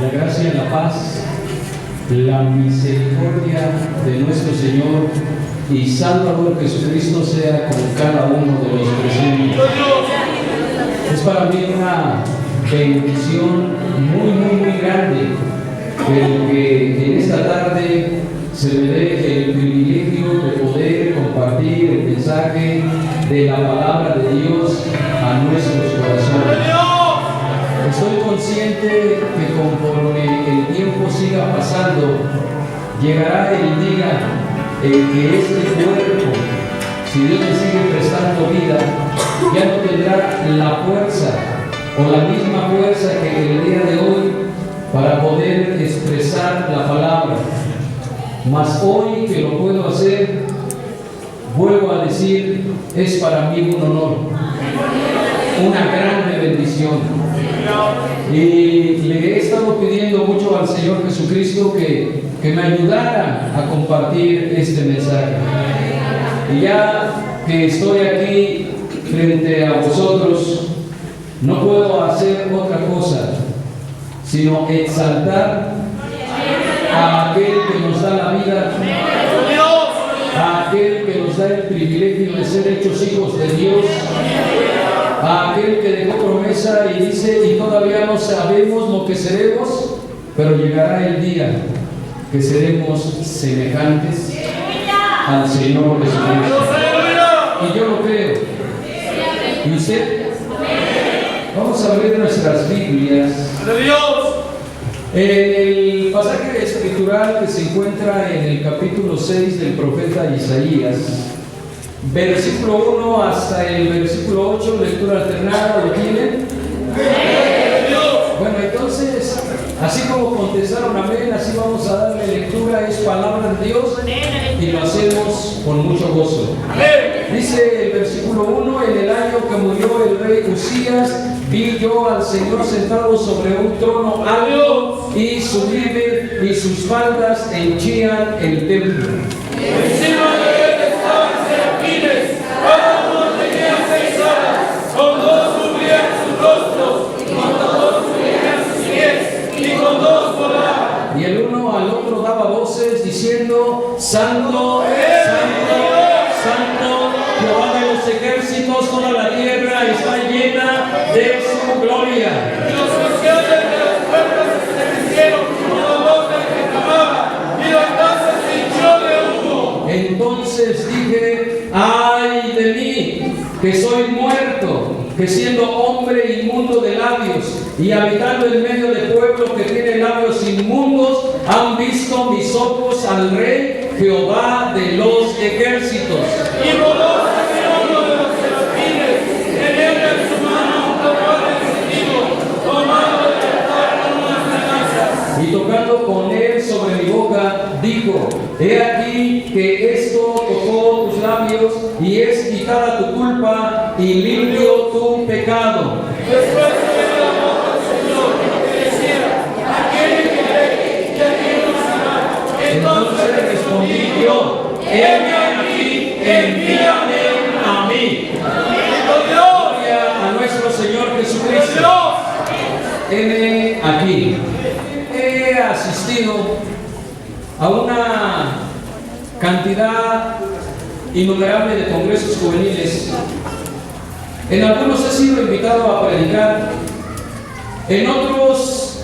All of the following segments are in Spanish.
La gracia, la paz, la misericordia de nuestro Señor y Salvador Jesucristo sea con cada uno de los presentes. Es para mí una bendición muy grande el que en esta tarde se me dé el privilegio de poder compartir el mensaje de la palabra de Dios a nuestros corazones. Estoy consciente que conforme el tiempo siga pasando, llegará el día en que este cuerpo, si Dios le sigue prestando vida, ya no tendrá la fuerza o la misma fuerza que el día de hoy para poder expresar la palabra. Mas hoy que lo puedo hacer, vuelvo a decir, es para mí un honor, una grande bendición. Y le he estado pidiendo mucho al Señor Jesucristo que me ayudara a compartir este mensaje. Y ya que estoy aquí frente a vosotros, no puedo hacer otra cosa sino exaltar a aquel que nos da la vida, a aquel que nos da el privilegio de ser hechos hijos de Dios, a aquel que dejó promesa y dice, y todavía no sabemos lo que seremos, pero llegará el día que seremos semejantes al Señor Jesucristo. Y yo lo creo. ¿Y usted? Vamos a abrir nuestras Biblias en el pasaje escritural que se encuentra en el capítulo 6 del profeta Isaías, versículo 1 hasta el versículo 8, lectura alternada. ¿Lo tienen? Bueno, entonces, así como contestaron amén, así vamos a darle lectura. Es palabra de Dios y lo hacemos con mucho gozo. Dice el versículo 1: en el año que murió el rey Usías, vi yo al Señor sentado sobre un trono alto y sublime, y sus faldas henchían el templo. Encima de él estaban serafines, cada uno tenía 6 alas, con 2 cubrían sus rostros, y con 2 cubrían sus pies, y con 2 volaban. Y el uno al otro daba voces diciendo: Santo, Santo, Jehová de los ejércitos, toda la tierra está llena de su gloria. Y los oficiales de las puertas se estremecieron con la voz del que clamaba, y la casa se hinchó de humo. Entonces dije: ay de mí, que soy muerto, que siendo hombre inmundo de labios y habitando en medio de pueblo que tiene labios inmundos, han visto mis ojos al Rey Jehová de los ejércitos. Y voló hacia uno de los serafines, teniendo en su mano un tablón encendido, tomado del altar con unas tenazas. Y tocando con él sobre mi boca, dijo: he aquí que esto tocó tus labios, y es quitada tu culpa y limpio tu pecado. Después de la voz del Señor, que decía: aquel que cree, que aquí no será. Entonces respondí yo: heme aquí, envíame a mí. Gloria a nuestro Señor Jesucristo. Heme aquí. He asistido a una cantidad innumerable de congresos juveniles. En algunos he sido invitado a predicar, en otros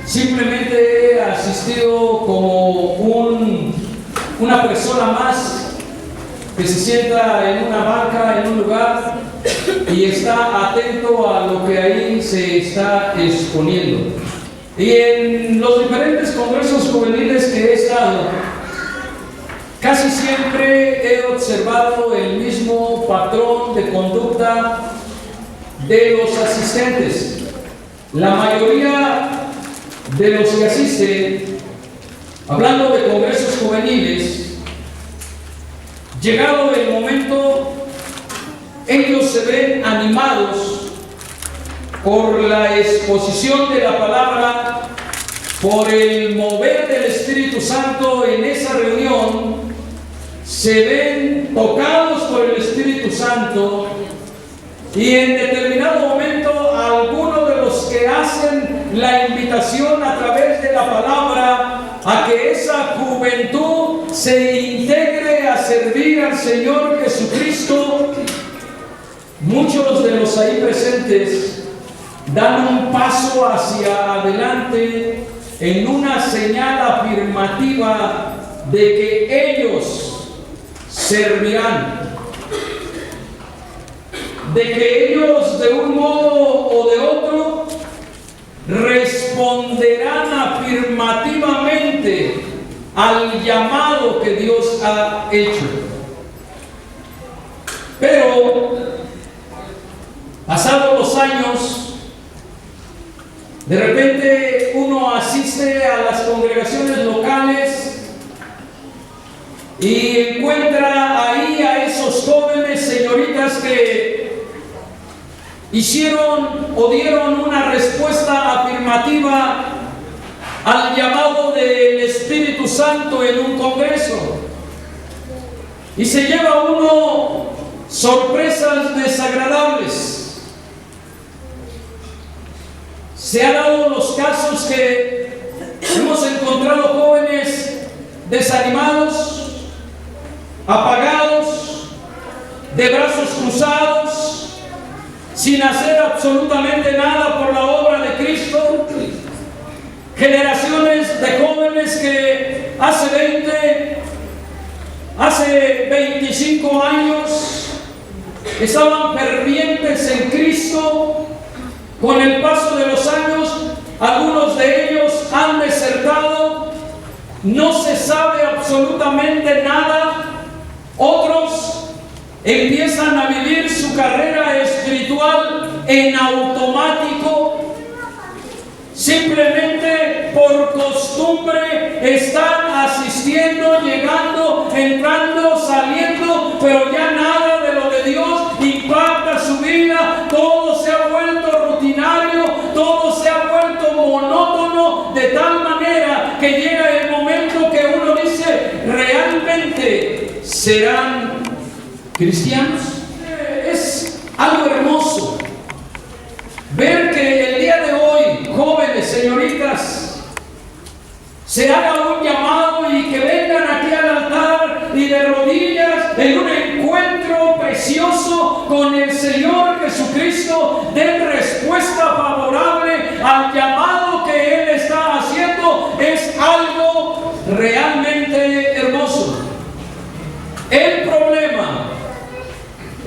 simplemente he asistido como una persona más que se sienta en una banca, en un lugar, y está atento a lo que ahí se está exponiendo. Y en los diferentes congresos juveniles que he estado, casi siempre he observado el mismo patrón de conducta de los asistentes. La mayoría de los que asisten, hablando de congresos juveniles, llegado el momento, ellos se ven animados por la exposición de la palabra, por el mover del Espíritu Santo en esa reunión, se ven tocados por el Espíritu Santo, y en determinado momento algunos de los que hacen la invitación a través de la palabra a que esa juventud se integre a servir al Señor Jesucristo. Muchos de los ahí presentes dan un paso hacia adelante en una señal afirmativa de que ellos servirán, de que ellos de un modo o de otro responderán afirmativamente al llamado que Dios ha hecho. Pero pasados los años, de repente uno asiste a las congregaciones locales y encuentra ahí a esos jóvenes señoritas que hicieron o dieron una respuesta afirmativa al llamado del Espíritu Santo en un congreso. Y se lleva uno sorpresas desagradables. Se han dado los casos que hemos encontrado jóvenes desanimados, apagados, de brazos cruzados, sin hacer absolutamente nada por la obra de Cristo. Generaciones de jóvenes que hace 25 años estaban fervientes en Cristo. Con el paso de los años, algunos de ellos han desertado, no se sabe absolutamente nada. Otros empiezan a vivir su carrera espiritual en automático. Simplemente por costumbre están asistiendo, llegando, entrando, saliendo, pero ya nada de lo de Dios impacta su vida. Todo se ha vuelto rutinario, todo se ha vuelto monótono, de tal manera que llega el momento que uno dice: ¿realmente serán cristianos? Es algo hermoso ver que el día de hoy, jóvenes, señoritas, se haga un llamado y que vengan aquí al altar y de rodillas en un encuentro precioso con el Señor Jesucristo den respuesta favorable al llamado que Él está haciendo. Es algo realmente hermoso. El problema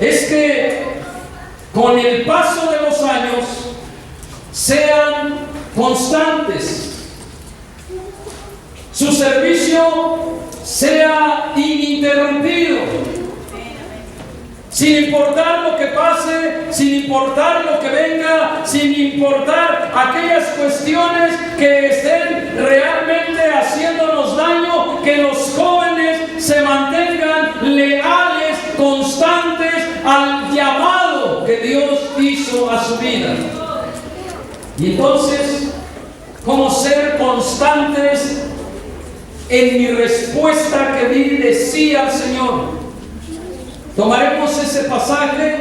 es que con el paso de los años sean constantes, su servicio sea ininterrumpido, sin importar lo que pase, sin importar lo que venga, sin importar aquellas cuestiones que estén realmente haciéndonos daño, que los jóvenes se mantengan leales, constantes al llamado que Dios hizo a su vida. Y entonces, ¿cómo ser constantes en mi respuesta que di de sí al Señor? Tomaremos ese pasaje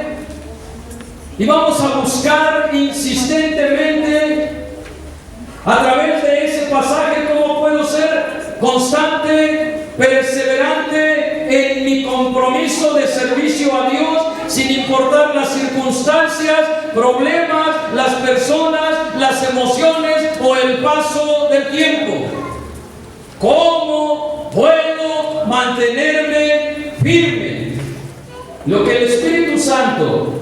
y vamos a buscar insistentemente a través de ese pasaje cómo puedo ser constante, perseverante en mi compromiso de servicio a Dios, sin importar las circunstancias, problemas, las personas, las emociones o el paso del tiempo. ¿Cómo puedo mantenerme firme? Lo que el Espíritu Santo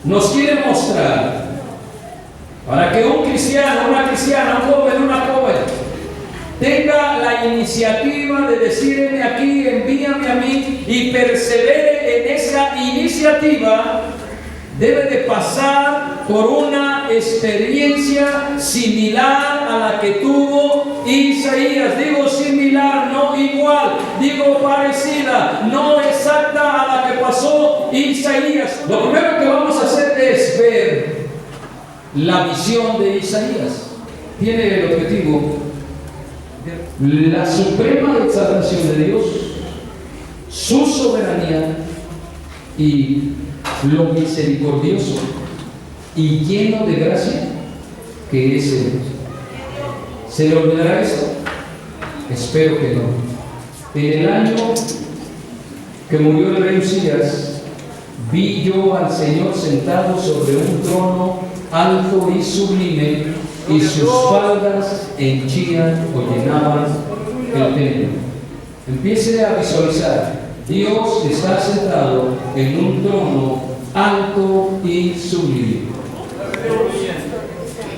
nos quiere mostrar para que un cristiano, una cristiana, un joven, una joven tenga la iniciativa de decirme aquí, envíame a mí, y persevere en esa iniciativa, debe de pasar por una experiencia similar a la que tuvo Isaías. Digo similar, no igual. Digo parecida, no exacta a la que pasó Isaías. Lo primero que vamos a hacer es ver la visión de Isaías. Tiene el objetivo la suprema exaltación de Dios, su soberanía y lo misericordioso y lleno de gracia que es Él. ¿Se le olvidará esto? Espero que no. En el año que murió el rey Usías, vi yo al Señor sentado sobre un trono alto y sublime, y sus faldas henchían o llenaban el templo. Empiece a visualizar. Dios está sentado en un trono alto y sublime.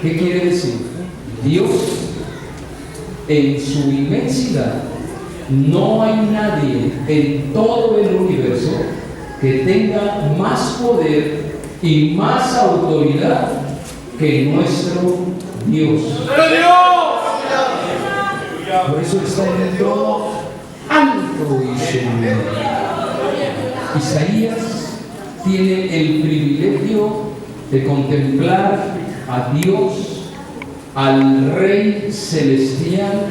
¿Qué quiere decir? Dios, en su inmensidad, no hay nadie en todo el universo que tenga más poder y más autoridad que nuestro Dios. Por eso está en el trono alto y sublime. Isaías tiene el privilegio de contemplar a Dios, al Rey Celestial,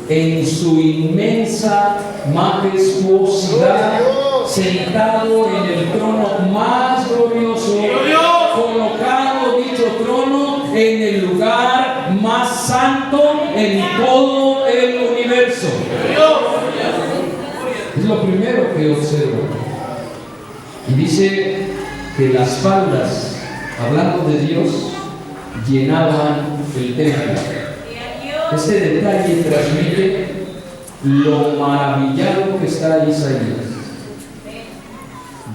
en su inmensa majestuosidad, sentado en el trono más glorioso, colocado dicho trono en el lugar más santo en todo el universo. Es lo primero que observo. Y dice que las faldas, hablando de Dios, llenaban el templo. Este detalle transmite lo maravillado que está Isaías.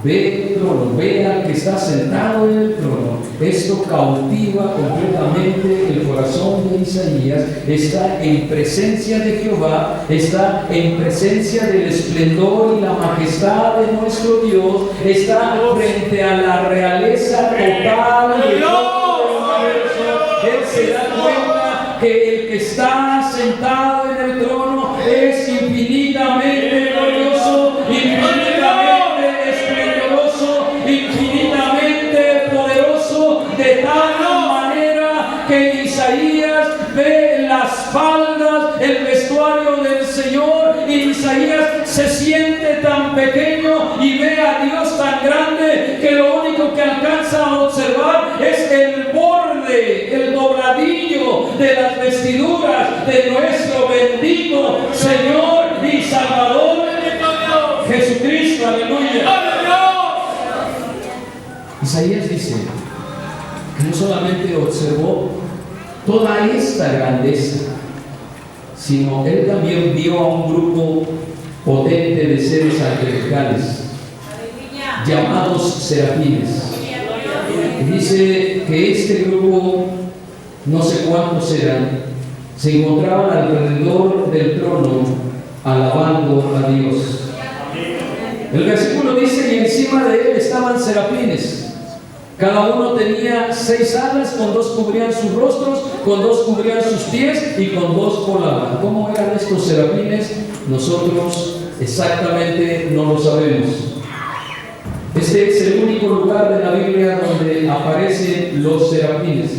Ve el trono, ve al que está sentado en el trono. Esto cautiva completamente el corazón de Isaías. Está en presencia de Jehová, está en presencia del esplendor y la majestad de nuestro Dios, está frente a la realeza total de todo el universo. Él se da cuenta que el que está sentado en el trono es infinitamente glorioso, infinitamente esplendoroso, infinitamente poderoso, de tal manera que Isaías ve las faldas, el vestuario del Señor, y Isaías se siente tan pequeño y ve a Dios tan grande que lo único que alcanza a observar es el borde, el dobladillo de las vestiduras de nuestro bendito Señor y Salvador Jesucristo. Aleluya. Isaías dice que no solamente observó toda esta grandeza, sino él también vio a un grupo potente de seres angelicales llamados serafines. Y dice que este grupo, no sé cuántos eran, se encontraban alrededor del trono alabando a Dios. El versículo dice: y encima de él estaban serafines. Cada uno tenía 6 alas, con 2 cubrían sus rostros, con 2 cubrían sus pies y con 2 volaban. ¿Cómo eran estos serafines? Nosotros exactamente no lo sabemos. Este es el único lugar de la Biblia donde aparecen los serafines.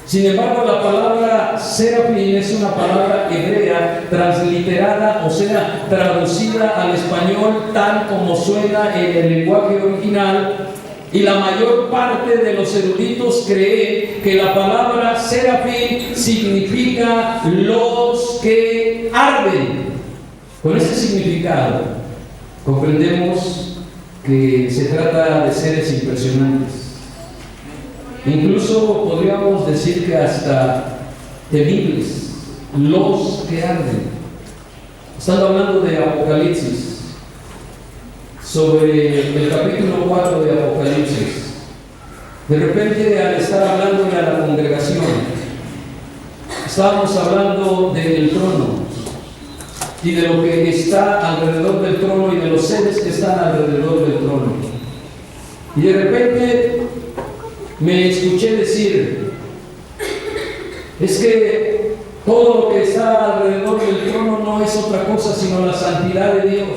Sin embargo, la palabra serafín es una palabra hebrea transliterada, o sea, traducida al español tal como suena en el lenguaje original. Y la mayor parte de los eruditos cree que la palabra serafín significa los que arden. Con este significado comprendemos que se trata de seres impresionantes. Incluso podríamos decir que hasta temibles, los que arden. Estando hablando de Apocalipsis, sobre el capítulo 4 de Apocalipsis, de repente, al estar hablando a la congregación, estábamos hablando del trono y de lo que está alrededor del trono y de los seres que están alrededor del trono. Y de repente me escuché decir: es que todo lo que está alrededor del trono no es otra cosa sino la santidad de Dios.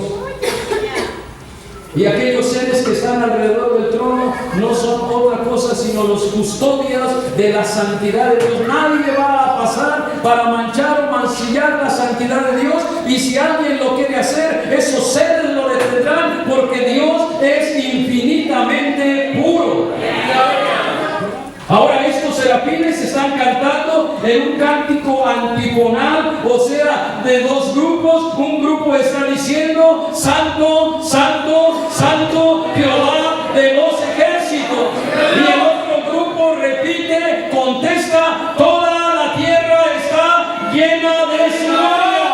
Y aquellos seres que están alrededor del trono no son otra cosa sino los custodios de la santidad de Dios. Nadie va a pasar para manchar o mancillar la santidad de Dios, y si alguien lo quiere hacer, esos seres lo detendrán, porque Dios es infinitamente puro. Ahora, estos serafines están cantando en un cántico antifonal, o sea, de dos grupos. Un grupo está diciendo: Santo, Santo, Santo, Jehová de los ejércitos. Y el otro grupo repite, contesta: toda la tierra está llena de su gloria.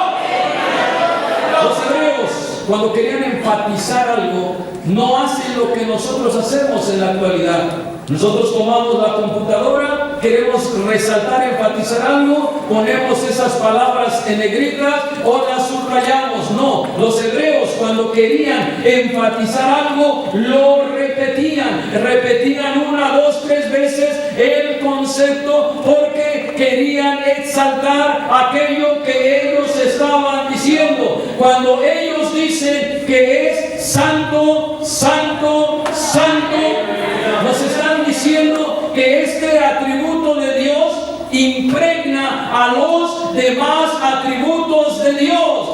Los hebreos, cuando querían enfatizar algo, no hacen lo que nosotros hacemos en la actualidad. Nosotros tomamos la computadora, queremos resaltar, enfatizar algo, ponemos esas palabras en negritas o las subrayamos. No, los hebreos, cuando querían enfatizar algo, lo repetían 1, 2, 3 veces el concepto, porque querían exaltar aquello que ellos estaban diciendo. Cuando ellos dicen que es santo, santo, santo, nos están diciendo que este atributo de Dios impregna a los demás atributos de Dios.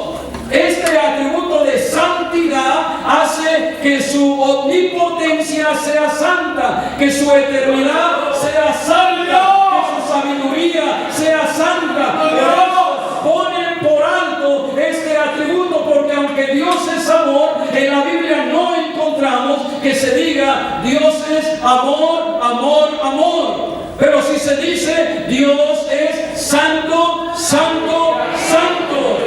Este atributo de santidad hace que su omnipotencia sea santa, que su eternidad sea santa, que su sabiduría sea santa. Por eso ponen por alto este atributo, porque aunque Dios es amor, en la Biblia no encontramos que se diga Dios es amor, amor, amor. Pero si se dice Dios es santo, santo, santo,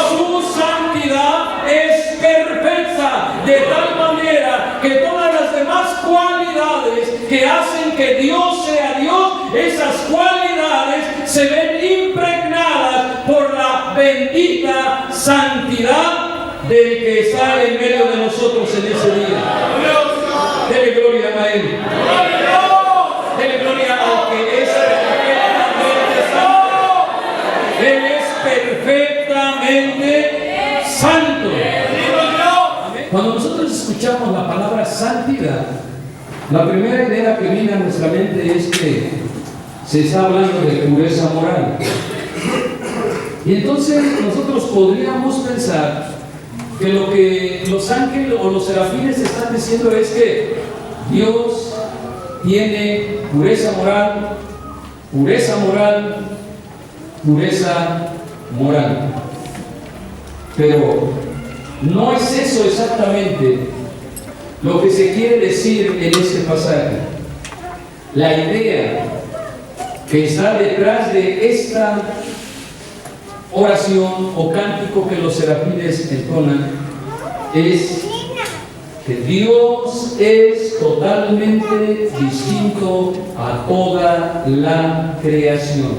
su santidad es perfecta, de tal manera que todas las demás cualidades que hacen que Dios sea Dios, esas cualidades se ven impregnadas por la bendita santidad del que está en medio de nosotros en ese día. Dele gloria a Él. Dele gloria al que es perfectamente santo. Él es perfectamente santo. Cuando nosotros escuchamos la palabra santidad, la primera idea que viene a nuestra mente es que se está hablando de pureza moral. Y entonces nosotros podríamos pensar que lo que los ángeles o los serafines están diciendo es que Dios tiene pureza moral, pureza moral, pureza moral. Pero no es eso exactamente lo que se quiere decir en este pasaje. La idea que está detrás de esta oración o cántico que los serafines entonan es que Dios es totalmente distinto a toda la creación.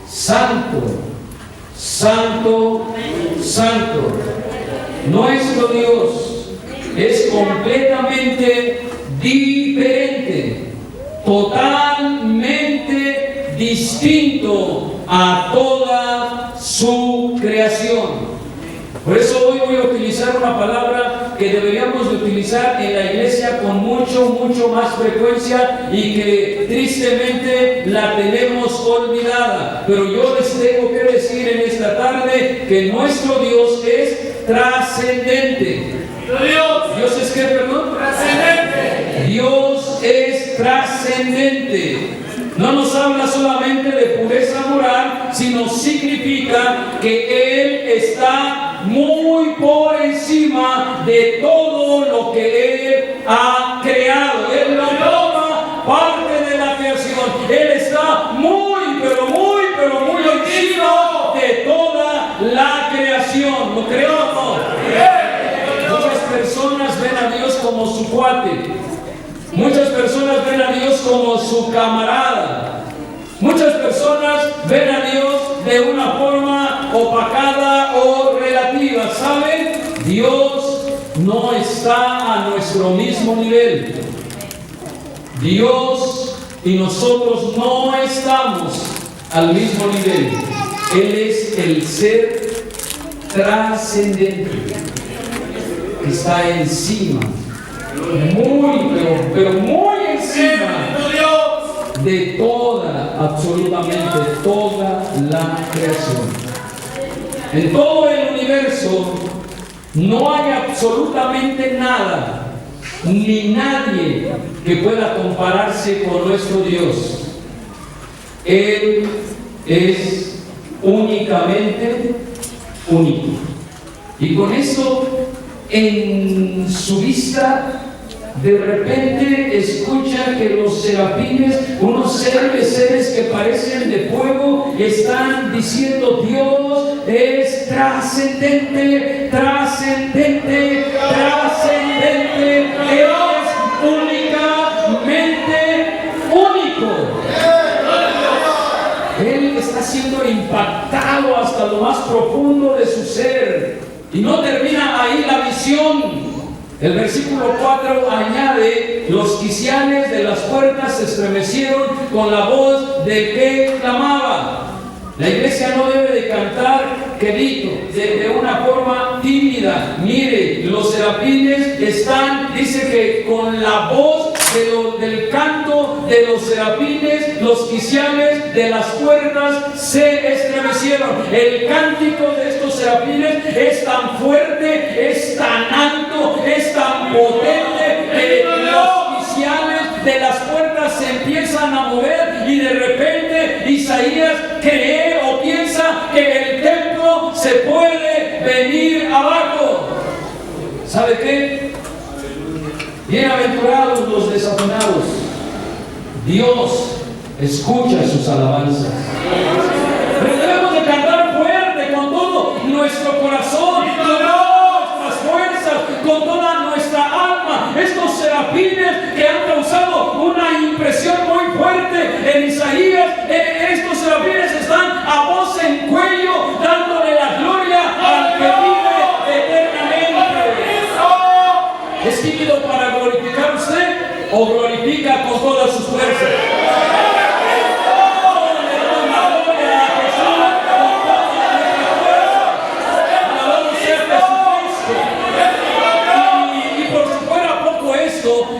Santo, santo, santo. Nuestro Dios es completamente diferente, totalmente distinto a toda su creación. Por eso hoy voy a utilizar una palabra que deberíamos de utilizar en la iglesia con mucho más frecuencia y que tristemente la tenemos olvidada. Pero yo les tengo que decir en esta tarde que nuestro Dios es trascendente. ¿Dios es qué, perdón? Trascendente. Dios es trascendente. No nos habla solamente de pureza moral, sino significa que Él está muy por encima de todo lo que Él ha creado. Él no toma parte de la creación. Él está muy encima de toda la creación. ¿Lo creo o no? Muchas personas ven a Dios como su cuate. Muchas personas ven a Dios como su camarada. Muchas personas ven a Dios de una forma opacada o relativa. ¿Saben? Dios no está a nuestro mismo nivel. Dios y nosotros no estamos al mismo nivel. Él es el ser trascendente que está encima, pero muy encima de absolutamente toda la creación. En todo el universo no hay absolutamente nada ni nadie que pueda compararse con nuestro Dios. Él es únicamente único. Y con eso en su vista, de repente escucha que los serafines, unos seres que parecen de fuego, están diciendo: Dios es trascendente, trascendente, trascendente, Él es únicamente único. Él está siendo impactado hasta lo más profundo de su ser. Y no termina ahí la visión. El versículo 4 añade: los quiciales de las puertas se estremecieron con la voz de que clamaba. La iglesia no debe de cantar quedito, de una forma tímida. Mire, los serafines están, dice que con la voz del canto de los serafines, los quiciales de las puertas se estremecieron. El cántico de estos serafines es tan fuerte, es tan alto, es tan potente, que los quiciales de las puertas se empiezan a mover, y de repente Isaías cree o piensa que el templo se puede venir abajo. ¿Sabe qué? Bienaventurados los desafinados. Dios escucha sus alabanzas. Pero debemos de cantar fuerte con todo nuestro corazón, con todas nuestras fuerzas, con toda nuestra alma. Estos serafines que han causado una impresión muy fuerte en Isaías, estos serafines están a voz en cuello dándole la gloria al que vive eternamente. ¿Es tímido para glorificar usted o glorifica con todas sus fuerzas?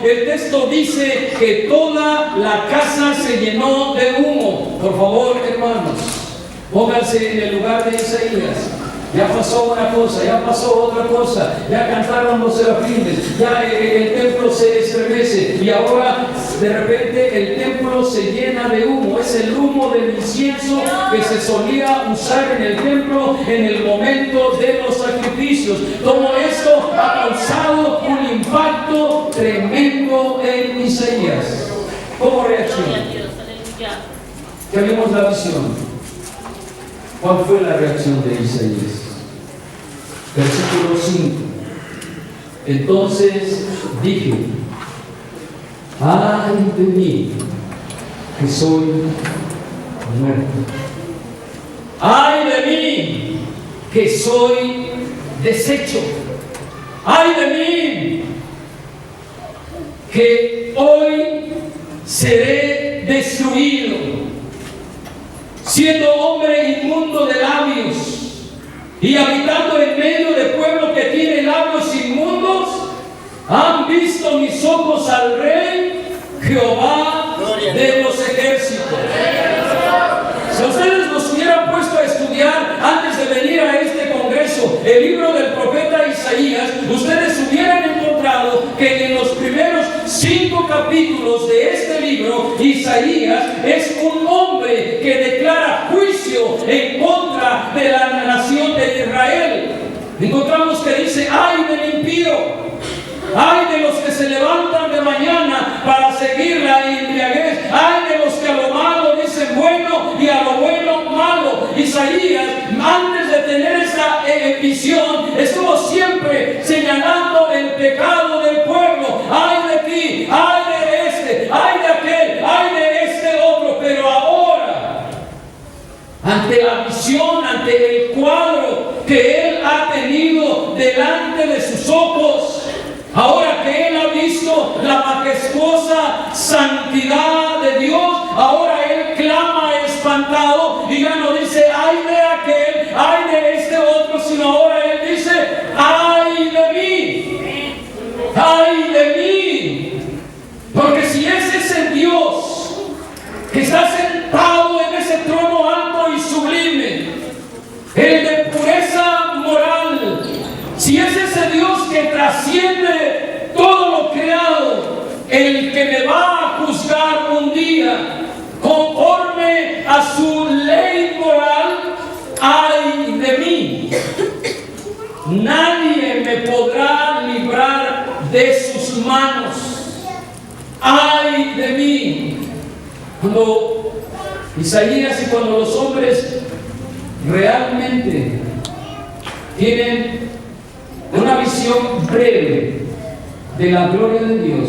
El texto dice que toda la casa se llenó de humo. Por favor, hermanos, pónganse en el lugar de Isaías. Ya pasó una cosa, ya pasó otra cosa, ya cantaron los serafines, ya el templo se estremece, y ahora de repente el templo se llena de humo. Es el humo del incienso que se solía usar en el templo en el momento de los sacrificios. Todo esto ha causado un impacto tremendo en Isaías. ¿Cómo reacciona? Ya vimos la visión. ¿Cuál fue la reacción de Isaías? Versículo 5. Entonces dije: ay de mí, que soy muerto. Ay de mí, que soy deshecho. Ay de mí, que hoy seré destruido, siendo hombre inmundo de labios y habitando en medio de pueblo que tiene labios inmundos. Han visto mis ojos al Rey, Jehová de los ejércitos. Si ustedes nos hubieran puesto a estudiar antes de venir a este congreso el libro del profeta Isaías, ustedes hubieran encontrado que en los primeros 5 capítulos de este libro, Isaías es un hombre que declara juicio en contra de la nación de Israel. Encontramos que dice: ay del impío, ay de los que se levantan de mañana para seguir la embriaguez, ay de los que a lo malo dicen bueno y a lo bueno malo. Isaías, antes de tener esa visión, estuvo siempre señalando el pecado del pueblo. Ay de ti, ay de este, ay de aquel, ay de este otro. Pero ahora, ante la visión, ante el cuadro que él ha tenido delante de sus ojos, ahora que él ha visto la majestuosa santidad de Dios, ahora él clama espantado, y ya no dice ay de aquel, ay de este otro, sino ahora él dice: ay de mí, ay de mí. Porque si ese es el Dios que está sentado en ese trono alto y sublime, el de pureza moral, si es ese Dios que trasciende todo lo creado, el que me va de mí. Cuando Isaías y cuando los hombres realmente tienen una visión breve de la gloria de Dios,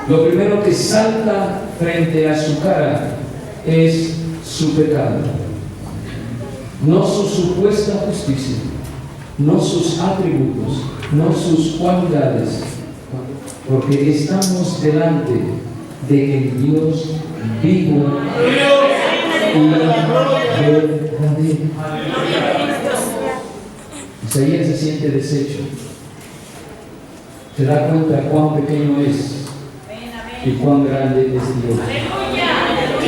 lo primero que salta frente a su cara es su pecado, no su supuesta justicia, no sus atributos, no sus cualidades, porque estamos delante de el Dios vivo y verdadero. Isaías se siente deshecho, se da cuenta cuán pequeño es y cuán grande es Dios.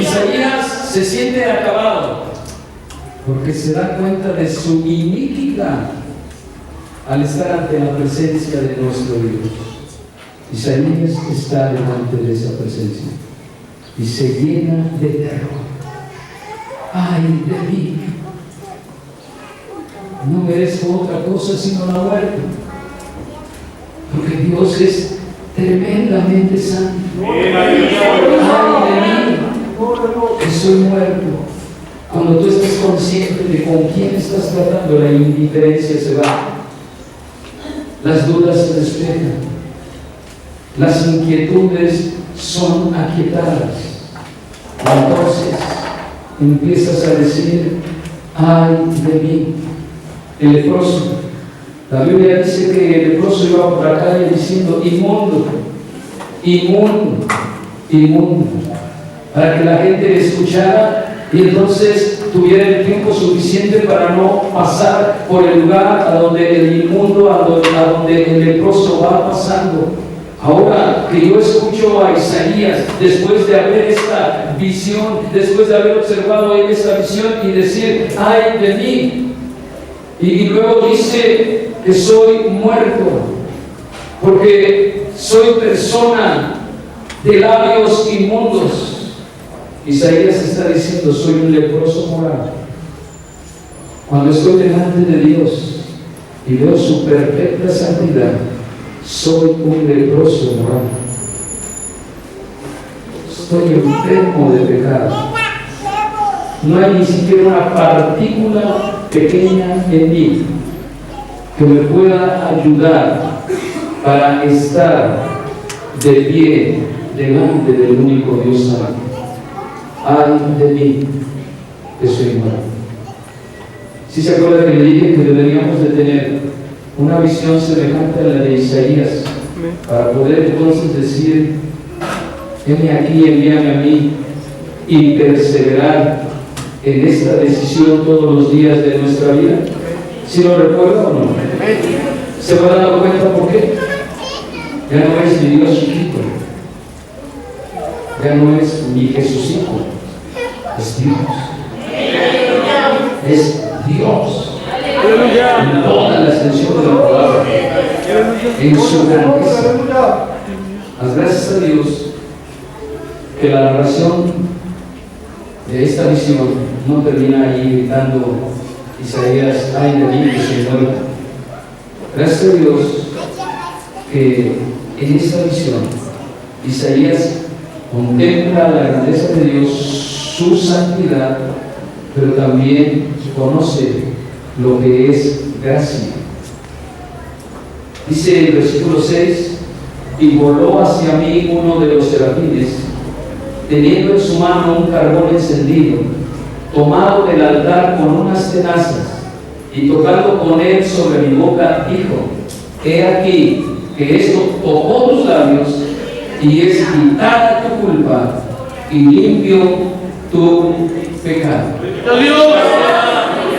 Isaías se siente acabado porque se da cuenta de su iniquidad al estar ante la presencia de nuestro Dios. Isaías está delante de esa presencia y se llena de terror. ¡Ay de mí! No merezco otra cosa sino la muerte, porque Dios es tremendamente santo. ¡Ay de mí! Que soy muerto. Cuando tú estás consciente de con quién estás tratando, la indiferencia se va, las dudas se despejan, las inquietudes son aquietadas. Entonces empiezas a decir: ay de mí. El leproso, la Biblia dice que el leproso iba por la calle diciendo: inmundo, inmundo, inmundo, para que la gente le escuchara y entonces tuviera el tiempo suficiente para no pasar por el lugar a donde el inmundo, a donde el leproso va pasando. Ahora que yo escucho a Isaías, después de haber esta visión, después de haber observado él esta visión y decir: ay de mí, y luego dice que soy muerto, porque soy persona de labios inmundos. Isaías está diciendo: soy un leproso moral. Cuando estoy delante de Dios y veo su perfecta santidad, soy un leproso moral. Estoy enfermo de pecado. No hay ni siquiera una partícula pequeña en mí que me pueda ayudar para estar de pie delante del único Dios santo. Ay de mí, que soy muerto. Si se acuerda que le dije que deberíamos de tener una visión semejante a la de Isaías para poder entonces decir: heme aquí, envíame a mí, y perseverar en esta decisión todos los días de nuestra vida? ¿Sí lo recuerda o no? ¿Se va dando cuenta por qué? Ya no es mi Dios chiquito, ya no es mi Jesucito, es Dios. Es Dios en toda la extensión de la palabra, en su grandeza. Las gracias a Dios que la narración de esta visión no termina ahí gritando Isaías: ay de mí, que soy muerto. Gracias a Dios que en esta visión Isaías contempla la grandeza de Dios, su santidad, pero también conoce lo que es gracia. Dice el versículo 6: y voló hacia mí uno de los serafines, teniendo en su mano un carbón encendido, tomado del altar con unas tenazas, y tocando con él sobre mi boca, dijo: he aquí que esto tocó tus labios, y es quitada tu culpa y limpio tu pecado.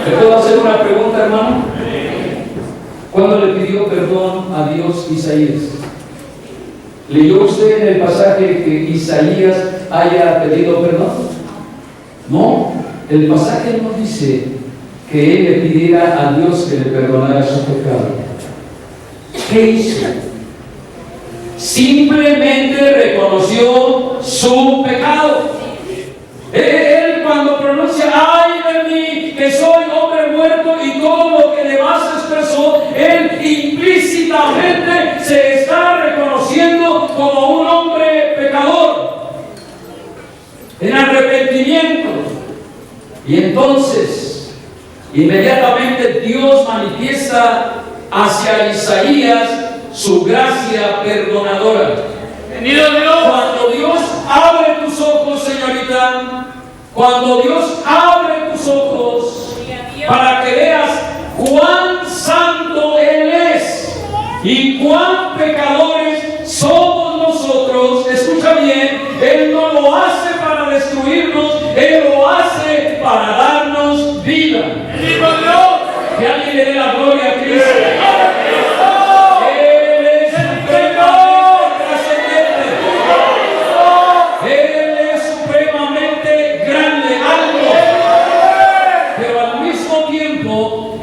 ¿Le puedo hacer una pregunta, hermano? ¿Cuándo le pidió perdón a Dios Isaías? ¿Leyó usted en el pasaje que Isaías haya pedido perdón? No, el pasaje no dice que él le pidiera a Dios que le perdonara su pecado. ¿Qué hizo? Simplemente reconoció su pecado. Él cuando pronuncia: ay de mí, que soy hombre muerto, y todo lo que demás expresó, él implícitamente se está reconociendo como un hombre pecador. en arrepentimiento. Y entonces, inmediatamente Dios manifiesta hacia Isaías su gracia perdonadora. Bendito Dios. Cuando Dios abre tus ojos, señorita, cuando Dios abre tus ojos para que veas cuán santo Él es y cuán pecadores somos nosotros, escucha bien, Él no lo hace para destruirnos, Él lo hace para darnos vida. Bendito Dios. Que alguien le dé la gloria a Cristo.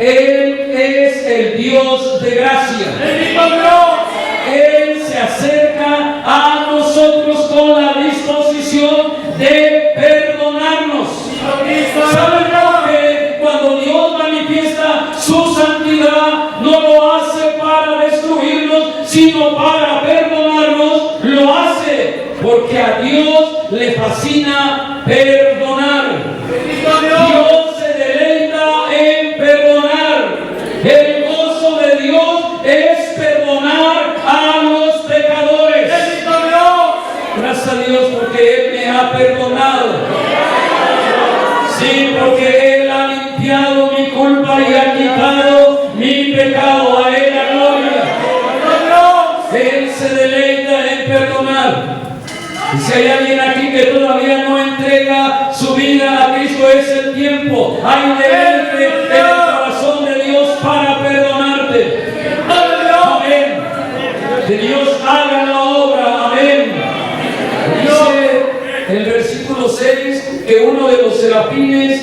Él es el Dios de gracia. Él se acerca a nosotros con la disposición de perdonarnos. ¿Saben que cuando Dios manifiesta su santidad, no lo hace para destruirnos, sino para perdonarnos? Lo hace porque a Dios le fascina perdonar. Dios se deleita en perdonar. El gozo de Dios es perdonar a los pecadores. Gracias a Dios porque Él me ha perdonado. Sí, porque Él ha limpiado mi culpa y ha quitado mi pecado. A Él la gloria. Él se deleita en perdonar. Y si hay alguien aquí que todavía no entrega su vida a Cristo, es el tiempo. Hay deleite en el corazón de Dios para perdonarte. Amén. Que Dios haga la obra. Amén. Dice el versículo 6 que uno de los serafines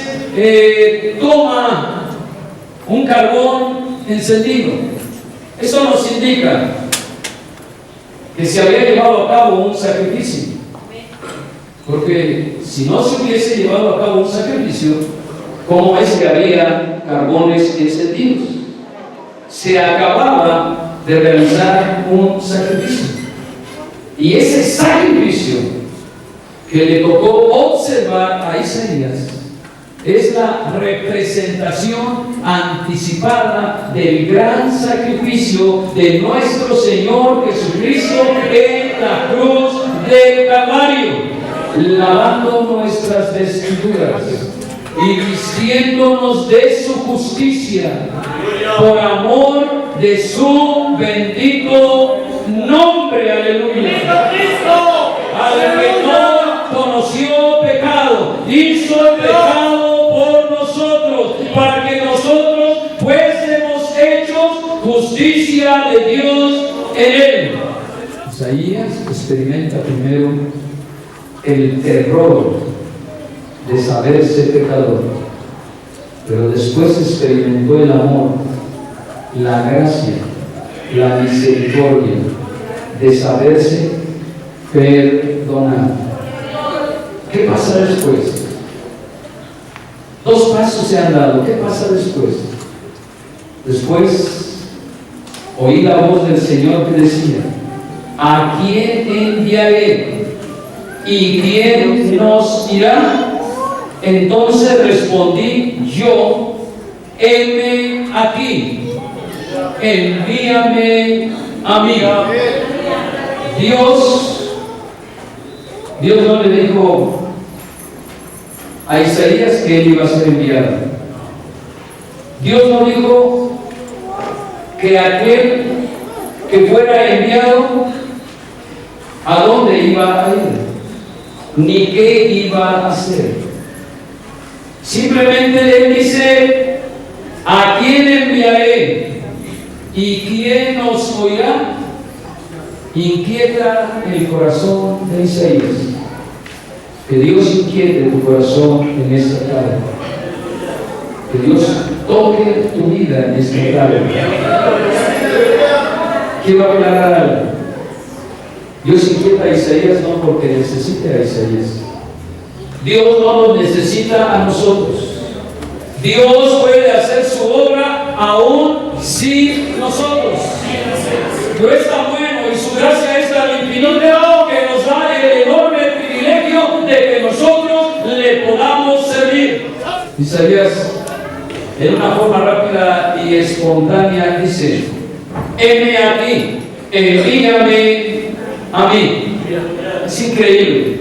toma un carbón encendido. Eso nos indica que se había llevado a cabo un sacrificio. Porque si no se hubiese llevado a cabo un sacrificio, ¿cómo es que había carbones encendidos? Se acababa de realizar un sacrificio. Y ese sacrificio que le tocó observar a Isaías es la representación anticipada del gran sacrificio de nuestro Señor Jesucristo en la cruz del Calvario, lavando nuestras vestiduras y vistiéndonos de su justicia por amor de su bendito nombre. Aleluya. Al que no conoció pecado, hizo el pecado por nosotros, para que nosotros fuésemos hechos justicia de Dios en él. Isaías experimenta primero el terror de saberse pecador, pero después experimentó el amor, la gracia, la misericordia de saberse perdonado. ¿Qué pasa después? Dos pasos se han dado. ¿Qué pasa después? Después oí la voz del Señor que decía: ¿a quién enviaré? ¿Y quién nos irá? Entonces respondí yo: heme aquí, envíame a mí. Dios no le dijo a Isaías que él iba a ser enviado. Dios no dijo que aquel que fuera enviado a dónde iba a ir, ni qué iba a hacer. Simplemente él dice: ¿a quién enviaré? ¿Y quién nos oirá? Inquieta el corazón de Isaías. Que Dios inquiete tu corazón en esta tarde. Que Dios toque tu vida en esta tarde. Quiero aclarar algo. Dios inquieta a Isaías no porque necesite a Isaías. Dios no nos necesita a nosotros. Dios puede hacer su obra aún sin nosotros. Pero es tan bueno y su gracia es tan infinita que nos da el enorme privilegio de que nosotros le podamos servir. Isaías, en una forma rápida y espontánea, dice: heme aquí, envíame a mí. Es increíble.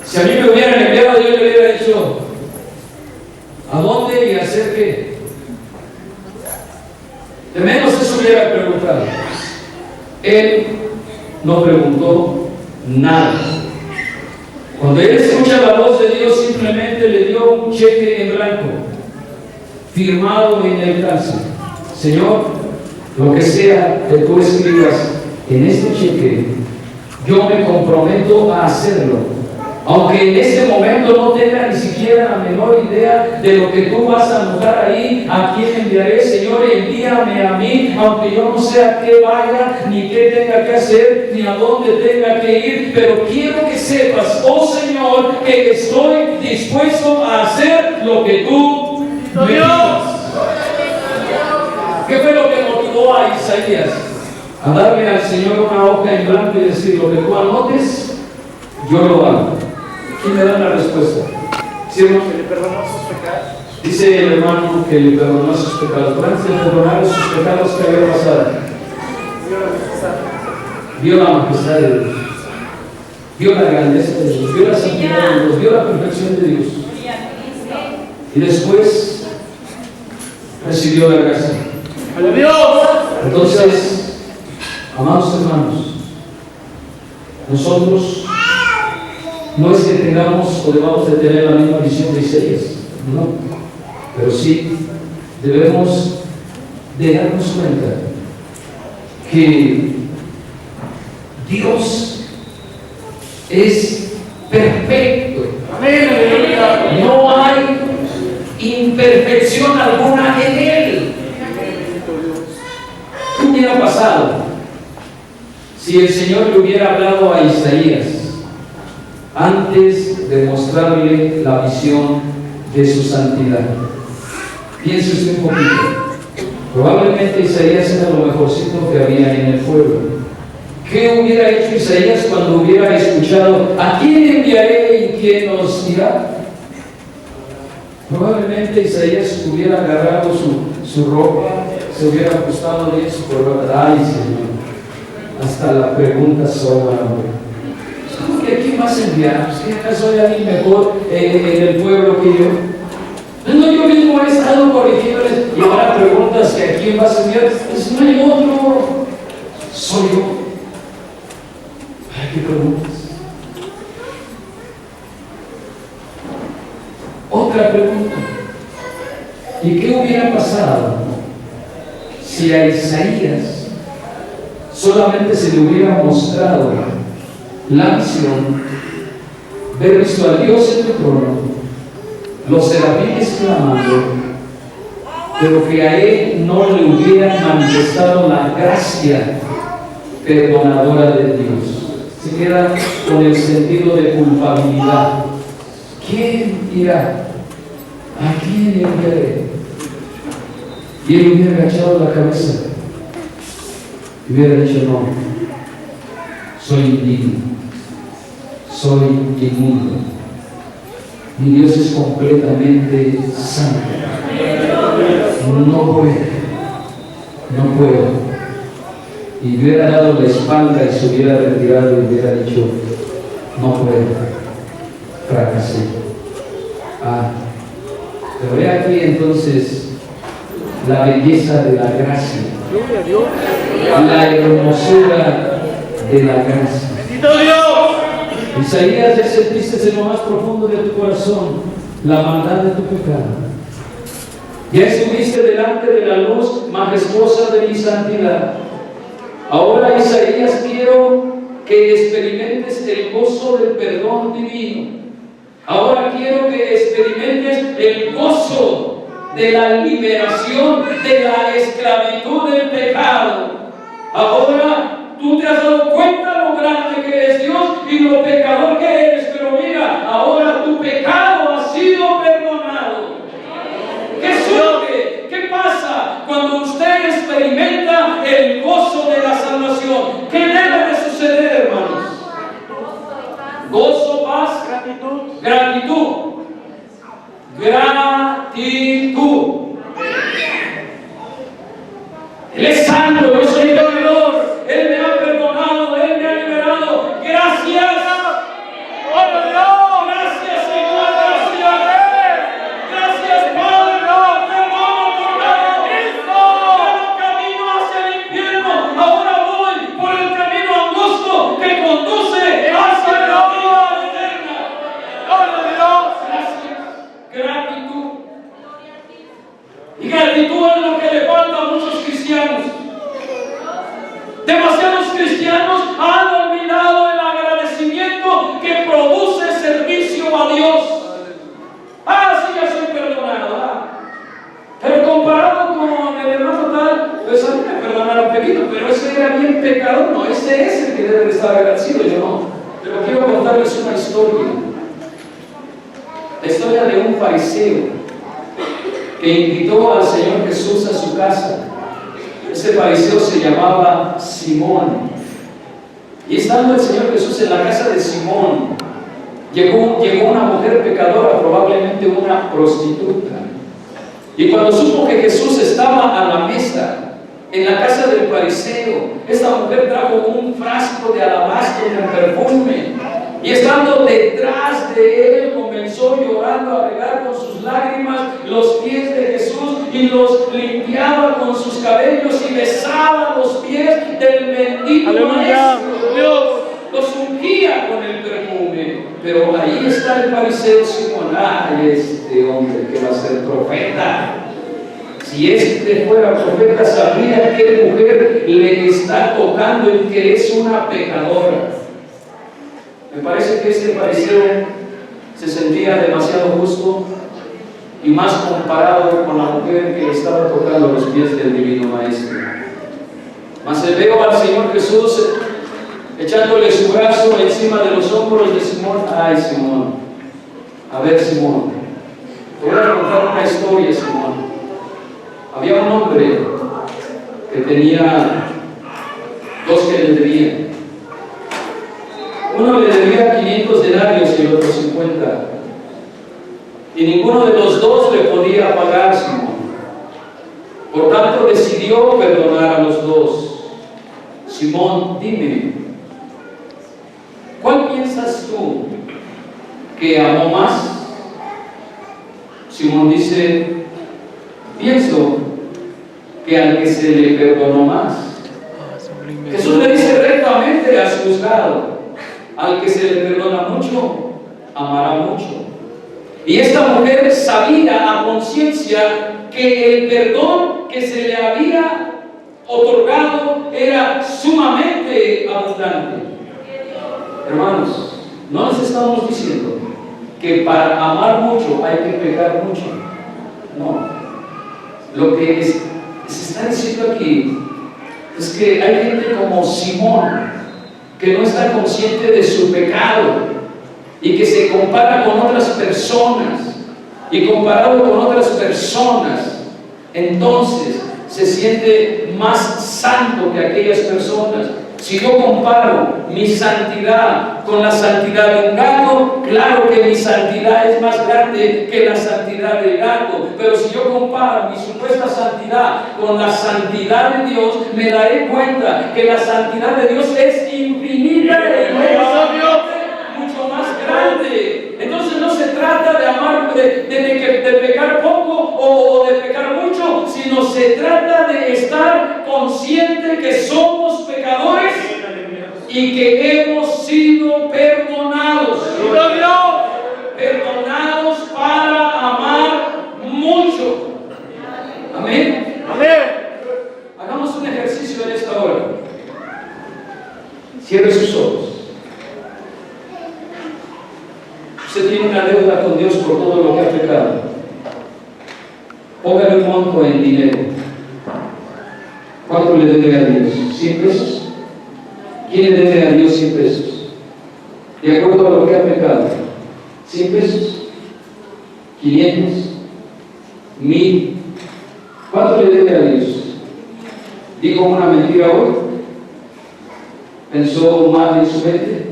Si a mí me hubieran enviado, yo le hubiera dicho: ¿a dónde y a hacer qué? De menos eso hubiera preguntado. Él no preguntó nada. Cuando él escucha la voz de Dios, simplemente le dio un cheque en blanco, firmado en el cárcel. Señor, lo que sea que tú escribas en este cheque, yo me comprometo a hacerlo. Aunque en este momento no tenga ni siquiera la menor idea de lo que tú vas a anotar ahí, ¿a quién enviaré? Señor, envíame a mí, aunque yo no sé a qué vaya, ni qué tenga que hacer, ni a dónde tenga que ir, pero quiero que sepas, oh Señor, que estoy dispuesto a hacer lo que tú me digas. ¿Qué fue lo que motivó a Isaías? A darle al Señor una hoja en blanco y decir: lo que tú anotes, yo lo hago. ¿Quién me da la respuesta? ¿Sí, hermano? Que le perdonó sus pecados. Dice el hermano que le perdonó sus pecados. Pero antes de perdonar sus pecados, ¿qué había pasado? Vio la majestad de Dios, vio la grandeza de Dios, vio la santidad de Dios, vio la perfección de Dios. Y después recibió la gracia. Entonces, amados hermanos, nosotros no es que tengamos o debamos de tener la misma visión de Isaías, no, pero sí debemos de darnos cuenta que Dios es perfecto. No hay imperfección alguna en Él. ¿Qué hubiera pasado si el Señor le hubiera hablado a Isaías antes de mostrarle la visión de su santidad? Piense usted un poquito. Probablemente Isaías era lo mejorcito que había en el pueblo. ¿Qué hubiera hecho Isaías cuando hubiera escuchado: ¿a quién enviaré y quién nos irá? Probablemente Isaías hubiera agarrado su ropa, se hubiera ajustado bien su corbata. Ay, Señor, hasta la pregunta sobra, hombre. ¿Cómo que a quién vas a enviar? Pues, ¿qué acaso hay alguien mejor en el pueblo que yo? No, yo mismo he estado corrigiéndoles y ahora preguntas que a quién vas a enviar. Pues no hay otro, soy yo. Ay, ¿qué preguntas? Otra pregunta: ¿y qué hubiera pasado si a Isaías solamente se le hubiera mostrado la visión, ver visto a Dios en el trono, los serafines clamando, pero que a él no le hubieran manifestado la gracia perdonadora de Dios? Se queda con el sentido de culpabilidad. ¿Quién irá? ¿A quién enviaré? Y él hubiera agachado la cabeza y hubiera dicho: no, soy indigno, soy inmundo. Mi Dios es completamente santo. No puedo. Y hubiera dado la espalda y se hubiera retirado y hubiera dicho: no puedo, fracasé. Pero ve aquí entonces la belleza de la gracia, la hermosura de la gracia. Isaías, ya sentiste en lo más profundo de tu corazón la maldad de tu pecado. Ya estuviste delante de la luz majestuosa de mi santidad. Ahora, Isaías, quiero que experimentes el gozo del perdón divino. Ahora quiero que experimentes el gozo de la liberación de la esclavitud del pecado. Ahora tú te has dado cuenta lo grande que es Dios y lo pecador que eres, pero mira, ahora tu pecado ha sido perdonado. ¿Qué surge? ¿Qué pasa cuando usted experimenta el gozo de la salvación? ¿Qué debe de suceder, hermanos? Gozo, paz, gratitud. santo, yo soy pecador. Él me ha perdonado, Él me ha liberado. Gracias. Gracias, Señor, gracias. Gracias, Padre. Perdón otorgado. Era camino hacia el infierno. Ahora voy por el camino angosto que conduce hacia la vida eterna. Gracias. Gratitud. Y gratitud es lo que le falta a muchos cristianos. Demasiados cristianos han olvidado el agradecimiento que produce servicio a Dios. Sí, ya soy perdonado. Pero comparado con el hermano tal, pues a mí me perdonaron un poquito, pero ese era bien pecador. No, ese es el que debe de estar agradecido, yo no. Pero quiero contarles una historia. La historia de un fariseo que invitó al Señor Jesús a su casa. Ese fariseo se llamaba Simón. Y estando el Señor Jesús en la casa de Simón, llegó una mujer pecadora, probablemente una prostituta. Y cuando supo que Jesús estaba a la mesa en la casa del fariseo, esta mujer trajo un frasco de alabastro con perfume. Y estando detrás de él, comenzó llorando a regar con sus lágrimas los pies de Jesús y los limpiaba con sus cabellos y besaba los pies del bendito Maestro. Dios los ungía con el perfume. Pero ahí está el fariseo Simón. Este hombre que va a ser profeta. Si este fuera profeta, sabría qué mujer le está tocando y que es una pecadora. Me parece que este fariseo se sentía demasiado justo y más comparado con la mujer que le estaba tocando los pies del divino Maestro. Mas le veo al Señor Jesús echándole su brazo encima de los hombros de Simón. Simón, a ver, Simón, te voy a contar una historia, Simón. Había un hombre que tenía dos que le debían. Uno le debía 500 denarios y el otro 50. Y ninguno de los dos le podía pagar, Simón. Por tanto, decidió perdonar a los dos. Simón, dime, ¿cuál piensas tú que amó más? Simón dice, pienso que al que se le perdonó más. Jesús le dice rectamente a su juzgado, al que se le perdona mucho, amará mucho. Y esta mujer sabía a conciencia que el perdón que se le había otorgado era sumamente abundante. Hermanos, no les estamos diciendo que para amar mucho hay que pecar mucho. No. Lo que se está diciendo aquí es que hay gente como Simón que no está consciente de su pecado y que se compara con otras personas, y comparado con otras personas, entonces se siente más santo que aquellas personas. Si yo comparo mi santidad con la santidad de un gato, claro que mi santidad es más grande que la santidad del gato. Pero si yo comparo mi supuesta santidad con la santidad de Dios, me daré cuenta que la santidad de Dios es infinita y mucho más grande. Entonces no se trata de amar, de pecar poco o de pecar mucho, sino se trata de estar consciente que somos pecadores y que hemos sido perdonados. Perdonados para amar mucho. Amén. Hagamos un ejercicio en esta hora. Cierre sus ojos. Usted tiene una deuda con Dios por todo lo que ha pecado. Póngale un monto en dinero. ¿Cuánto le debe a Dios? ¿100 pesos? ¿Quién le debe a Dios 100 pesos? De acuerdo a lo que ha pecado. ¿100 pesos? ¿500? ¿1000? ¿Cuánto le debe a Dios? ¿Dijo una mentira hoy? ¿Pensó mal en su mente?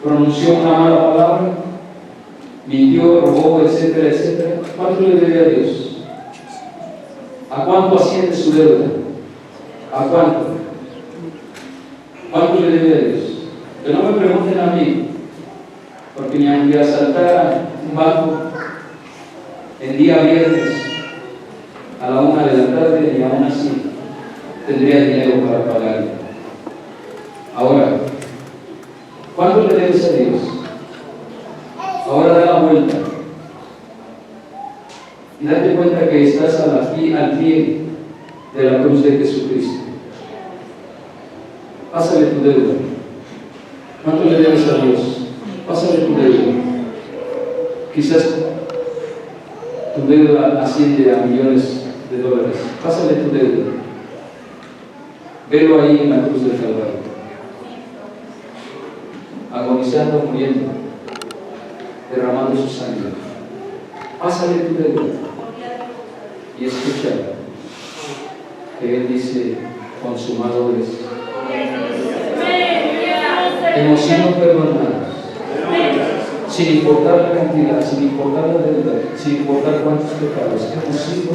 ¿Pronunció una mala palabra? ¿Mintió, robó, etcétera, etcétera? ¿Cuánto le debe a Dios? ¿A cuánto asciende su deuda? ¿A cuánto? ¿Cuánto le debe a Dios? Que no me pregunten a mí, porque ni aunque asaltara un banco el día viernes a la 1 de la tarde, ni aún así tendría dinero para pagarlo. Ahora, ¿cuánto le debes a Dios? Ahora da la vuelta y date cuenta que estás al pie de la cruz de Jesucristo. Pásale tu deuda. ¿Cuánto le debes a Dios? Pásale tu deuda. Quizás tu deuda asciende a millones de dólares. Pásale tu deuda. Velo ahí en la cruz del Calvario, agonizando, muriendo, derramando su sangre. Pásale tu deuda y escucha que Él dice: consumado es. Hemos sido perdonados, sin importar la cantidad, sin importar la deuda, sin importar cuántos pecados. Hemos sido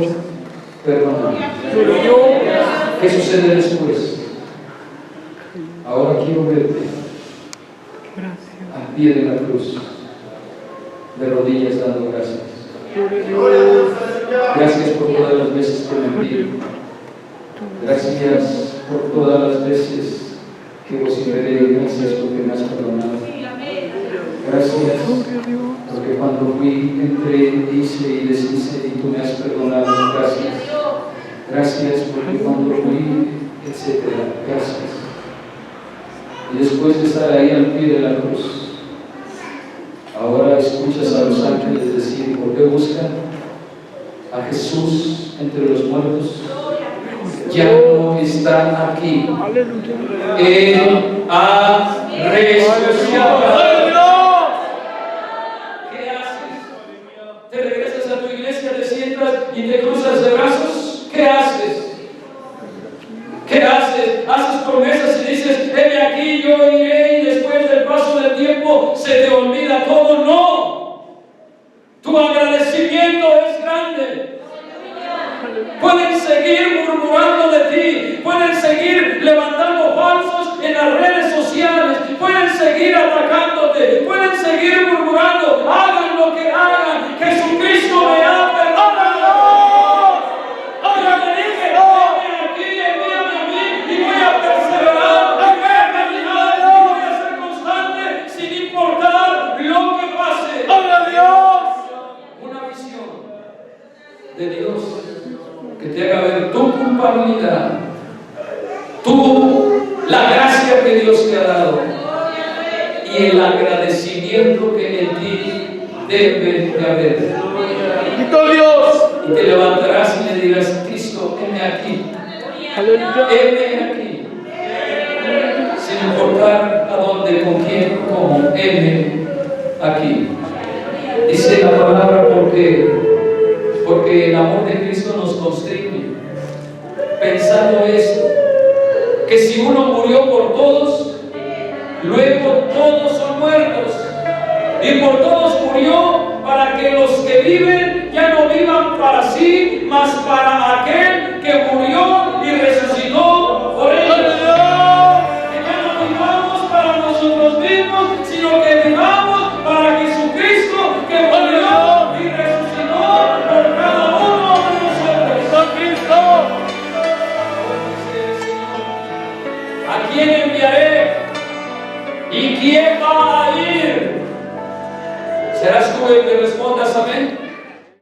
perdonados. ¿Qué sucede después? Ahora quiero verte al pie de la cruz, de rodillas dando gracias. Gracias por todas las veces que me vi. Gracias por todas las veces que vociferé. Gracias porque me has perdonado. Gracias porque cuando fui, entré, hice y deshice y tú me has perdonado. Gracias. Gracias porque cuando fui, etcétera. Gracias. Y después de estar ahí al pie de la cruz, ahora escuchas a los ángeles decir: ¿por qué buscan a Jesús entre los muertos? Ya no están aquí. Él ha resucitado. ¿Qué haces? ¿Te regresas a tu iglesia, te sientas y te cruzas de brazos? ¿Qué haces? ¿Qué haces? Haces promesas y dices: heme aquí, yo iré, y después del paso del tiempo se te olvida todo. No. Tu agradecimiento es grande. Pueden seguir murmurando de ti, pueden seguir levantando falsos en las redes sociales, pueden seguir atacándote, pueden seguir murmurando. Hagan lo que hagan, Jesucristo me ha perdonado. Ahora te dije: heme aquí, envíame a mí, y voy a perseverar, y voy a caminar, y voy a ser constante sin importar lo que pase. ¡Habla Dios! Una visión de Dios que te haga ver tu culpabilidad, la gracia que Dios te ha dado y el agradecimiento que en ti debe de haber. Y te levantarás y le dirás: Cristo, heme aquí, heme aquí, sin importar a dónde, con quién, cómo, heme aquí. Dice la palabra: porque el amor de Cristo nos constriñe, pensando esto, que si uno murió por todos, luego todos son muertos, y por todos murió, para que los que viven ya no vivan para sí, mas para aquel que murió y resucitó por ellos. Que ya no vivamos para nosotros mismos, sino que vivamos para Jesucristo, que murió y resucitó por cada uno de nosotros. ¡Cristo! ¿A quién enviaré? ¿Y quién va a ir? ¿Serás tú el que respondas amén?